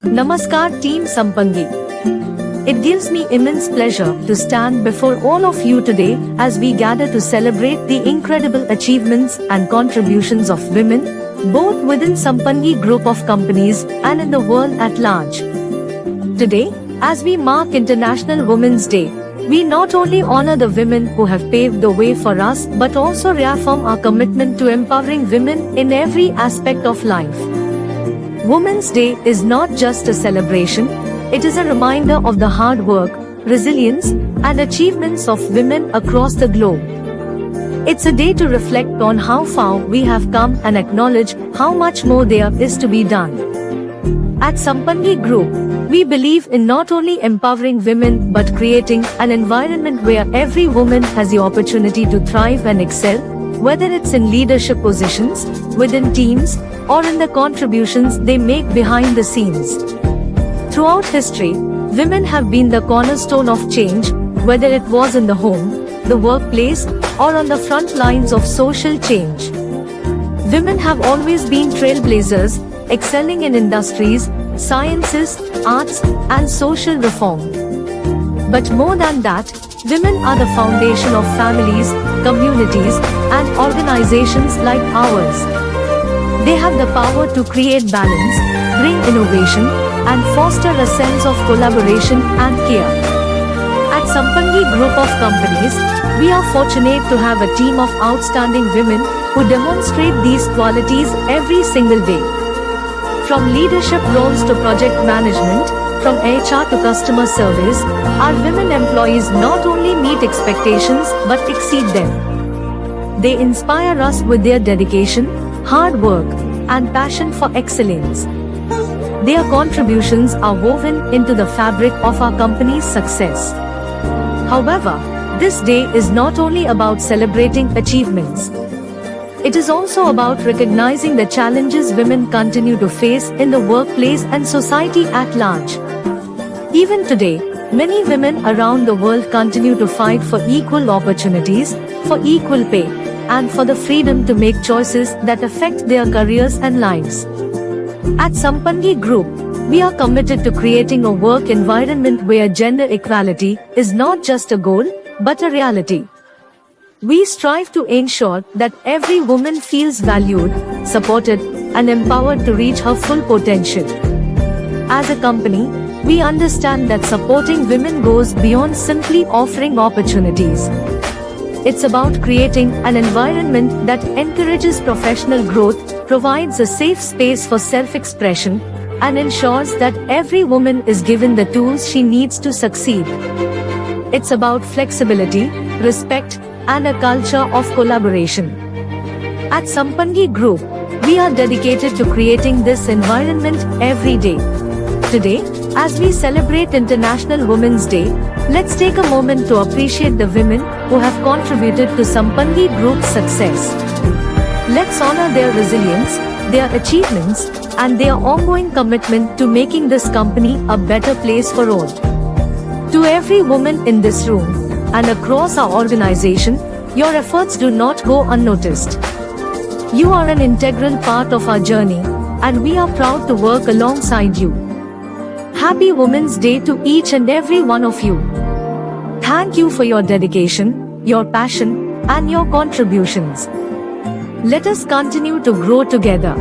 Namaskar Team Sampangi. It gives me immense pleasure to stand before all of you today as we gather to celebrate the incredible achievements and contributions of women, both within Sampangi group of companies and in the world at large. Today, as we mark International Women's Day, we not only honor the women who have paved the way for us but also reaffirm our commitment to empowering women in every aspect of life. Women's Day is not just a celebration, it is a reminder of the hard work, resilience, and achievements of women across the globe. It's a day to reflect on how far we have come and acknowledge how much more there is to be done. At Sampangi Group, we believe in not only empowering women but creating an environment where every woman has the opportunity to thrive and excel, whether it's in leadership positions, within teams, or in the contributions they make behind the scenes. Throughout history, women have been the cornerstone of change, whether it was in the home, the workplace, or on the front lines of social change. Women have always been trailblazers, excelling in industries, sciences, arts, and social reform. But more than that, women are the foundation of families, communities, and organizations like ours. They have the power to create balance, bring innovation, and foster a sense of collaboration and care. At Sampangi Group of Companies, we are fortunate to have a team of outstanding women who demonstrate these qualities every single day. From leadership roles to project management, from HR to customer service, our women employees not only meet expectations but exceed them. They inspire us with their dedication, hard work, and passion for excellence. Their contributions are woven into the fabric of our company's success. However, this day is not only about celebrating achievements. It is also about recognizing the challenges women continue to face in the workplace and society at large. Even today, many women around the world continue to fight for equal opportunities, for equal pay, and for the freedom to make choices that affect their careers and lives. At Sampangi Group, we are committed to creating a work environment where gender equality is not just a goal, but a reality. We strive to ensure that every woman feels valued, supported, and empowered to reach her full potential. As a company, we understand that supporting women goes beyond simply offering opportunities. It's about creating an environment that encourages professional growth, provides a safe space for self-expression, and ensures that every woman is given the tools she needs to succeed. It's about flexibility, respect, and a culture of collaboration. At Sampangi Group, we are dedicated to creating this environment every day. Today, as we celebrate International Women's Day, let's take a moment to appreciate the women who have contributed to Sampangi Group's success. Let's honor their resilience, their achievements, and their ongoing commitment to making this company a better place for all. To every woman in this room and across our organization, your efforts do not go unnoticed. You are an integral part of our journey, and we are proud to work alongside you. Happy Women's Day to each and every one of you. Thank you for your dedication, your passion, and your contributions. Let us continue to grow together.